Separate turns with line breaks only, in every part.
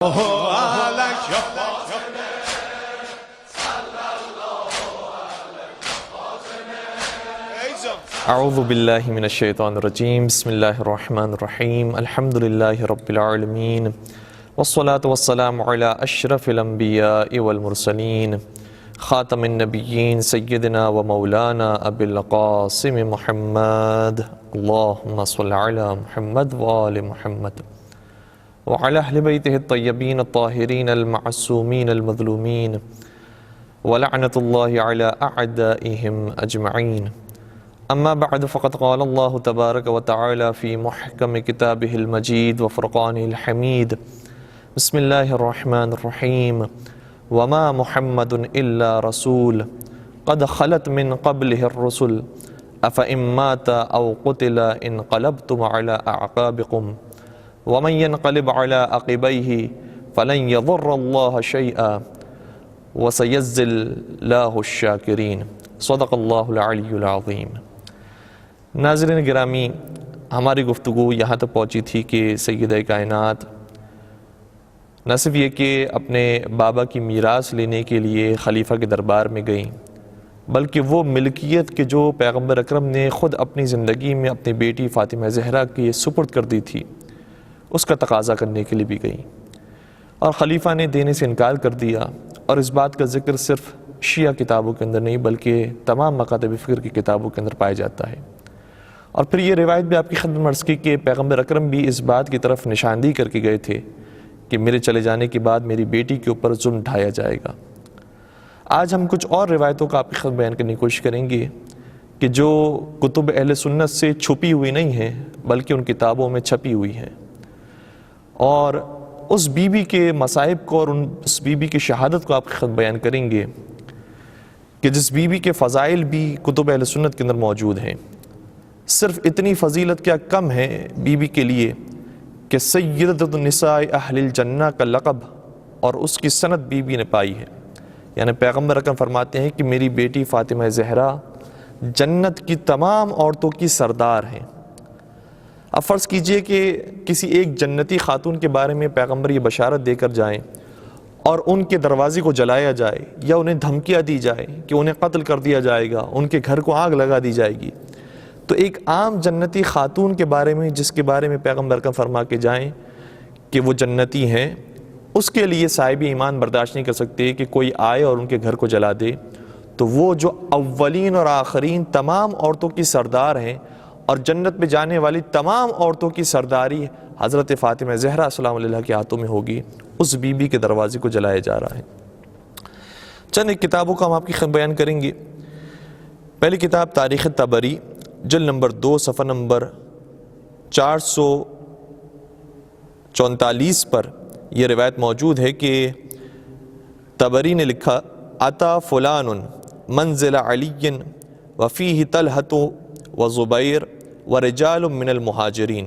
اعوذ باللہ من الشیطان الرجیم بسم اللہ الرحمن الرحیم الحمدللہ رب العالمین والصلاة والسلام علی اشرف الانبیاء والمرسلین خاتم النبیین سیدنا و مولانا ابی القاسم محمد اللہم صل علی محمد وآل محمد وعلى أهل بيته الطيبين الطاهرين المعصومين المظلومين ولعنة الله على أعدائهم أجمعين. أما بعد فقد قال الله تبارك وتعالى في محكم كتابه المجيد وفرقانه الحميد بسم الله الرحمن الرحيم وما محمد إلا رسول قد خلت من قبله الرسل أفإن مات أو قتل انقلبتم على أعقابكم ومن ينقلب على عقبيه فلن يضر الله شيئا وسيجزي الله الشاكرين. صدق اللہ العلی العظیم. ناظرین گرامی، ہماری گفتگو یہاں تک پہنچی تھی کہ سیدہ کائنات نہ صرف یہ کہ اپنے بابا کی میراث لینے کے لیے خلیفہ کے دربار میں گئیں، بلکہ وہ ملکیت کے جو پیغمبر اکرم نے خود اپنی زندگی میں اپنی بیٹی فاطمہ زہرا کی سپرد کر دی تھی، اس کا تقاضا کرنے کے لیے بھی گئیں، اور خلیفہ نے دینے سے انکار کر دیا. اور اس بات کا ذکر صرف شیعہ کتابوں کے اندر نہیں بلکہ تمام مکاتب فکر کی کتابوں کے اندر پایا جاتا ہے. اور پھر یہ روایت بھی آپ کی خدمت میں عرض کی کہ پیغمبر اکرم بھی اس بات کی طرف نشاندہی کر کے گئے تھے کہ میرے چلے جانے کے بعد میری بیٹی کے اوپر ظلم ڈھایا جائے گا. آج ہم کچھ اور روایتوں کا آپ کی خدمت بیان کرنے کی کوشش کریں گے کہ جو کتب اہل سنت سے چھپی ہوئی نہیں ہیں بلکہ ان کتابوں میں چھپی ہوئی ہیں، اور اس بی بی کے مصائب کو اور اس بی بی کی شہادت کو آپ کی خدمت بیان کریں گے کہ جس بی بی کے فضائل بھی کتب اہل سنت کے اندر موجود ہیں. صرف اتنی فضیلت کیا کم ہے بی بی کے لیے کہ سیدۃ النساء اہل الجنہ کا لقب اور اس کی سند بی بی نے پائی ہے. یعنی پیغمبر اکرم فرماتے ہیں کہ میری بیٹی فاطمہ زہرا جنت کی تمام عورتوں کی سردار ہیں. اب فرض کیجئے کہ کسی ایک جنتی خاتون کے بارے میں پیغمبر یہ بشارت دے کر جائیں اور ان کے دروازے کو جلایا جائے یا انہیں دھمکیاں دی جائے کہ انہیں قتل کر دیا جائے گا، ان کے گھر کو آگ لگا دی جائے گی، تو ایک عام جنتی خاتون کے بارے میں جس کے بارے میں پیغمبر کا فرما کے جائیں کہ وہ جنتی ہیں، اس کے لیے صاحب ایمان برداشت نہیں کر سکتے کہ کوئی آئے اور ان کے گھر کو جلا دے. تو وہ جو اولین اور آخرین تمام عورتوں کی سردار ہیں اور جنت میں جانے والی تمام عورتوں کی سرداری حضرت فاطمہ زہرا سلام اللہ کے ہاتھوں میں ہوگی، اس بی بی کے دروازے کو جلایا جا رہا ہے. چند ایک کتابوں کا ہم آپ کی خدمت بیان کریں گے. پہلی کتاب تاریخ طبری جلد نمبر 2 صفحہ نمبر 444 پر یہ روایت موجود ہے کہ طبری نے لکھا عطا فلان منزل علی وفیہ طلحۃ وزبیر ورجال من المہاجرین.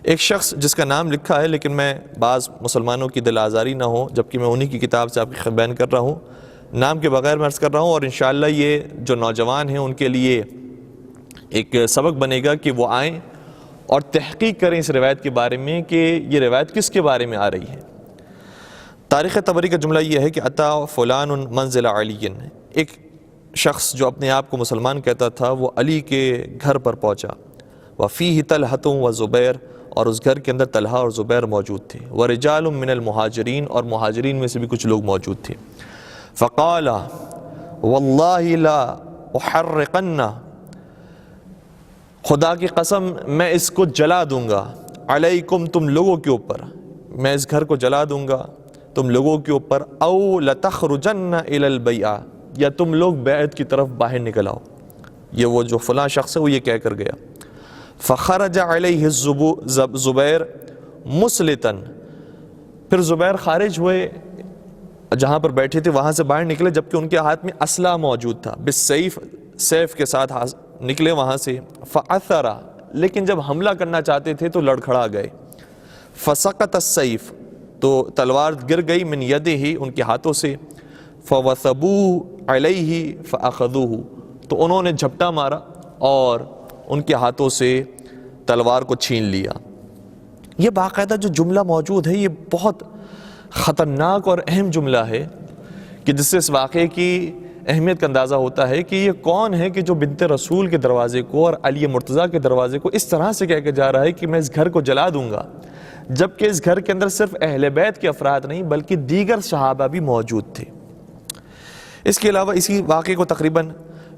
ایک شخص جس کا نام لکھا ہے لیکن میں بعض مسلمانوں کی دل آزاری نہ ہو جبکہ میں انہی کی کتاب سے آپ کی بیان کر رہا ہوں، نام کے بغیر میں عرض کر رہا ہوں، اور انشاءاللہ یہ جو نوجوان ہیں ان کے لیے ایک سبق بنے گا کہ وہ آئیں اور تحقیق کریں اس روایت کے بارے میں کہ یہ روایت کس کے بارے میں آ رہی ہے. تاریخ طبری کا جملہ یہ ہے کہ عطا فلان منزل علی، ایک شخص جو اپنے آپ کو مسلمان کہتا تھا وہ علی کے گھر پر پہنچا. وفیہ طلحۃ وزبیر، اور اس گھر کے اندر طلحہ اور زبیر موجود تھے. ورجال من المہاجرین، اور مہاجرین میں سے بھی کچھ لوگ موجود تھے. فقال واللہ لا احرقن، خدا کی قسم میں اس کو جلا دوں گا، علیکم تم لوگوں کے اوپر، میں اس گھر کو جلا دوں گا تم لوگوں کے اوپر، او لتخرجن الی البیعہ، یا تم لوگ بیعت کی طرف باہر نکل آؤ. یہ وہ جو فلاں شخص ہے وہ یہ کہہ کر گیا. فخرج علیہ زبیر مسلطا، پھر زبیر خارج ہوئے جہاں پر بیٹھے تھے وہاں سے باہر نکلے جبکہ ان کے ہاتھ میں اسلحہ موجود تھا، بالسیف، سیف کے ساتھ نکلے وہاں سے. فاثر، لیکن جب حملہ کرنا چاہتے تھے تو لڑکھڑا گئے. فسقط السیف، تو تلوار گر گئی من یدہ، ان کے ہاتھوں سے. فوثبوا علیہ فاخذوہ، تو انہوں نے جھپٹا مارا اور ان کے ہاتھوں سے تلوار کو چھین لیا. یہ باقاعدہ جو جملہ موجود ہے یہ بہت خطرناک اور اہم جملہ ہے کہ جس سے اس واقعے کی اہمیت کا اندازہ ہوتا ہے کہ یہ کون ہے کہ جو بنت رسول کے دروازے کو اور علی مرتضیٰ کے دروازے کو اس طرح سے کہہ کے جا رہا ہے کہ میں اس گھر کو جلا دوں گا، جبکہ اس گھر کے اندر صرف اہل بیت کے افراد نہیں بلکہ دیگر صحابہ بھی موجود تھے۔ اس کے علاوہ اسی واقعے کو تقریباً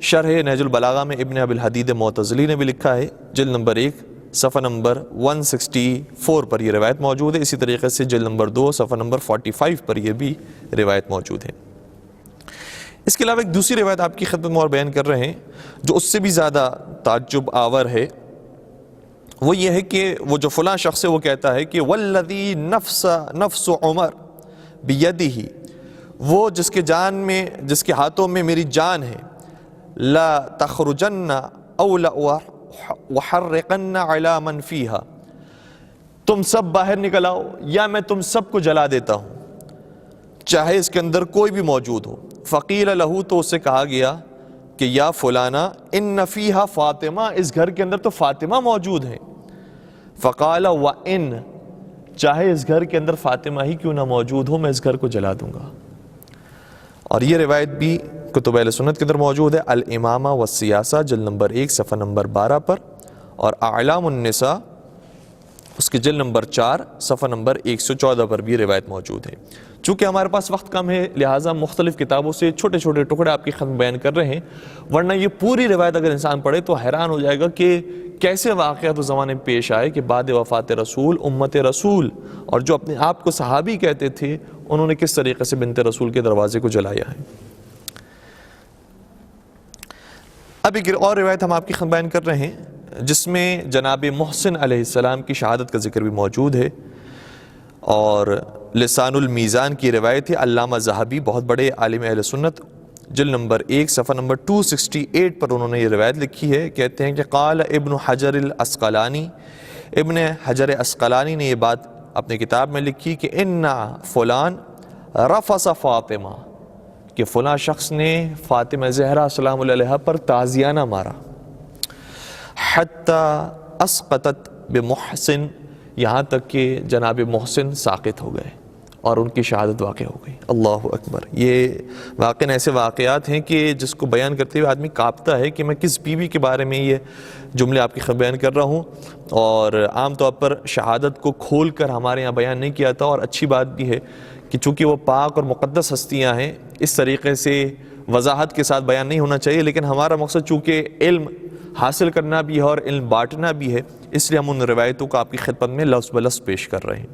شرح نہج البلاغہ میں ابن ابی الحدید معتزلی نے بھی لکھا ہے، جلد نمبر 1 صفحہ نمبر 164 پر یہ روایت موجود ہے۔ اسی طریقے سے جلد نمبر 2 صفحہ نمبر 45 پر یہ بھی روایت موجود ہے۔ اس کے علاوہ ایک دوسری روایت آپ کی خدمت میں اور بیان کر رہے ہیں جو اس سے بھی زیادہ تعجب آور ہے، وہ یہ ہے کہ وہ جو فلاں شخص ہے وہ کہتا ہے کہ والذی نفس عمر بیدہ، وہ جس کے ہاتھوں میں میری جان ہے، لا تخرجن او لأحرقن علی من فیہا، تم سب باہر نکل آؤ یا میں تم سب کو جلا دیتا ہوں چاہے اس کے اندر کوئی بھی موجود ہو۔ فقیل لہو، تو اسے کہا گیا کہ یا فلانا ان فیہا فاطمہ، اس گھر کے اندر تو فاطمہ موجود ہے۔ فقال وان، چاہے اس گھر کے اندر فاطمہ ہی کیوں نہ موجود ہو میں اس گھر کو جلا دوں گا۔ اور یہ روایت بھی کتب اہل سنت کے اندر موجود ہے، الامامہ والسیاسہ جلد نمبر 1 صفحہ نمبر 12 پر، اور اعلام النساء اس کے جلد نمبر 4 صفحہ نمبر 114 پر بھی روایت موجود ہے۔ چونکہ ہمارے پاس وقت کم ہے لہٰذا مختلف کتابوں سے چھوٹے چھوٹے ٹکڑے آپ کی خدمت بیان کر رہے ہیں، ورنہ یہ پوری روایت اگر انسان پڑھے تو حیران ہو جائے گا کہ کیسے واقعات اس زمانے میں پیش آئے کہ بعد وفات رسول امت رسول اور جو اپنے آپ کو صحابی کہتے تھے انہوں نے کس طریقے سے بنت رسول کے دروازے کو جلایا ہے۔ اب ایک اور روایت ہم آپ کی خدمت بیان کر رہے ہیں جس میں جناب محسن علیہ السلام کی شہادت کا ذکر بھی موجود ہے، اور لسان المیزان کی روایت ہے، علامہ ذہبی بہت بڑے عالم اہل سنت جلد نمبر 1 صفحہ نمبر 268 پر انہوں نے یہ روایت لکھی ہے، کہتے ہیں کہ قال ابن حجر العسقلانی، ابن حجر عسقلانی نے یہ بات اپنی کتاب میں لکھی کہ ان فلان رفض فاطمہ، کہ فلاں شخص نے فاطمہ زہرا سلام اللہ علیہا پر تعزیانہ مارا، حتی اسقطت بمحسن، یہاں تک کہ جناب محسن ساقط ہو گئے اور ان کی شہادت واقع ہو گئی۔ اللہ اکبر۔ یہ واقعاً ایسے واقعات ہیں کہ جس کو بیان کرتے ہوئے آدمی کانپتا ہے کہ میں کس بیوی کے بارے میں یہ جملے آپ کی خدمت بیان کر رہا ہوں، اور عام طور پر شہادت کو کھول کر ہمارے یہاں بیان نہیں کیا تھا، اور اچھی بات بھی ہے کہ چونکہ وہ پاک اور مقدس ہستیاں ہیں اس طریقے سے وضاحت کے ساتھ بیان نہیں ہونا چاہیے، لیکن ہمارا مقصد چونکہ علم حاصل کرنا بھی ہے اور علم بانٹنا بھی ہے، اس لیے ہم ان روایتوں کو آپ کی خدمت میں لفظ بلفظ پیش کر رہے ہیں۔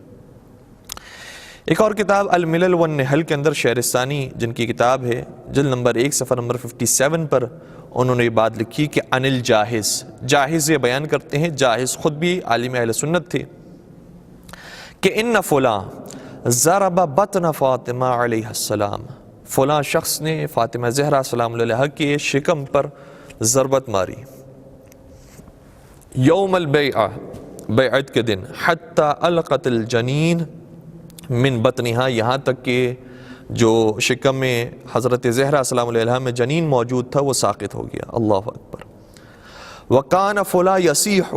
ایک اور کتاب الملل والنحل کے اندر شہرستانی جن کی کتاب ہے جلد نمبر 1 صفحہ نمبر 57 پر انہوں نے یہ بات لکھی کہ عن الجاحظ، جاحظ یہ بیان کرتے ہیں، جاحظ خود بھی عالم اہل سنت تھے، کہ ان فلاں ضرب بطن فاطمہ علیہ السلام، فلاں شخص نے فاطمہ زہرا سلام اللہ علیہا کے شکم پر ضربت ماری، یوم البیعہ، بیعت کے دن، حتی القت الجنین من بطنہا، یہاں تک کہ جو شکم میں حضرت زہرا سلام اللہ علیہا میں جنین موجود تھا وہ ساقط ہو گیا۔ اللہ اکبر۔ وکان فلاں یصیح،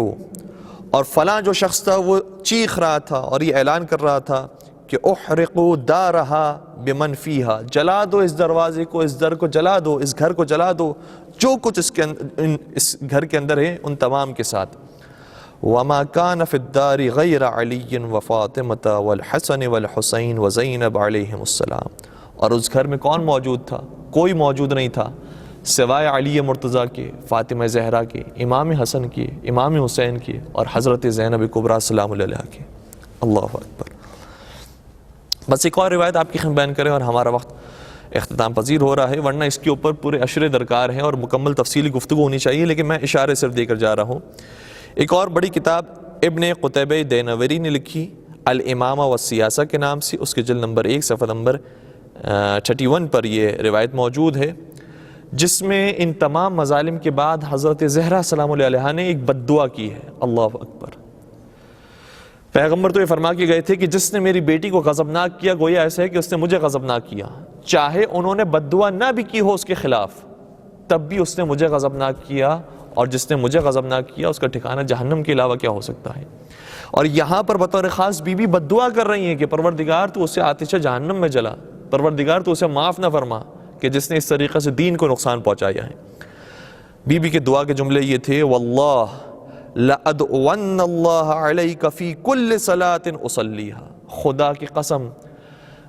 اور فلاں جو شخص تھا وہ چیخ رہا تھا اور یہ اعلان کر رہا تھا کہ احرقوا دارہا بمن فیہا، جلا دو اس دروازے کو، اس در کو جلا دو، اس گھر کو جلا دو، جو کچھ اس گھر کے اندر ہے ان تمام کے ساتھ۔ وما كان في الدار غير علي وفاطمة والحسن والحسین وزینب علیہم السلام، اور اس گھر میں کون موجود تھا؟ کوئی موجود نہیں تھا سوائے علی مرتضیٰ کے، فاطمہ زہرا کے، امام حسن کے، امام حسین کے، اور حضرت زینب کبریٰ سلام اللہ علیہا کے۔ اللہ اکبر۔ بس ایک اور روایت آپ کی خدمت بیان کریں اور ہمارا وقت اختتام پذیر ہو رہا ہے، ورنہ اس کے اوپر پورے اشرے درکار ہیں اور مکمل تفصیلی گفتگو ہونی چاہیے، لیکن میں اشارے صرف دے کر جا رہا ہوں۔ ایک اور بڑی کتاب ابن قتیبہ دینوری نے لکھی، الامامہ والسیاسہ کے نام سے، اس کے جلد نمبر 1 صفحہ نمبر 31 پر یہ روایت موجود ہے، جس میں ان تمام مظالم کے بعد حضرت زہرا سلام اللہ علیہا نے ایک بد دعا کی ہے۔ اللہ اکبر۔ پیغمبر تو یہ فرما کے گئے تھے کہ جس نے میری بیٹی کو غضبناک کیا گویا ایسا ہے کہ اس نے مجھے غضبناک کیا، چاہے انہوں نے بد دعا نہ بھی کی ہو اس کے خلاف، تب بھی اس نے مجھے غضبناک کیا اور جس نے مجھے غضبناک کیا اس کا ٹھکانہ جہنم کے علاوہ کیا ہو سکتا ہے۔ اور یہاں پر بطور خاص بی بی بد دعا کر رہی ہیں کہ پروردگار تو اسے آتش جہنم میں جلا، پروردگار تو اسے معاف نہ فرما کہ جس نے اس طریقے سے دین کو نقصان پہنچایا ہے۔ بی بی کے دعا کے جملے یہ تھے، واللہ لأدعون اللہ علیک فی کل صلاۃ اصلیھا، خدا کی قسم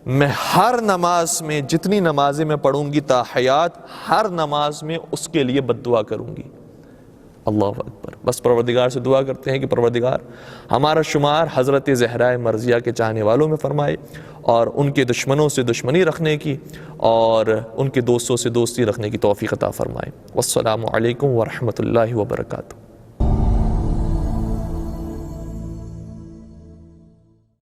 میں ہر نماز میں، جتنی نمازیں میں پڑھوں گی تا حیات، ہر نماز میں اس کے لیے بد دعا کروں گی۔ اللہ اکبر۔ بس پروردگار سے دعا کرتے ہیں کہ پروردگار ہمارا شمار حضرت زہرا مرضیہ کے چاہنے والوں میں فرمائے، اور ان کے دشمنوں سے دشمنی رکھنے کی اور ان کے دوستوں سے دوستی رکھنے کی توفیق عطا فرمائے۔ والسلام علیکم ورحمۃ اللہ وبرکاتہ۔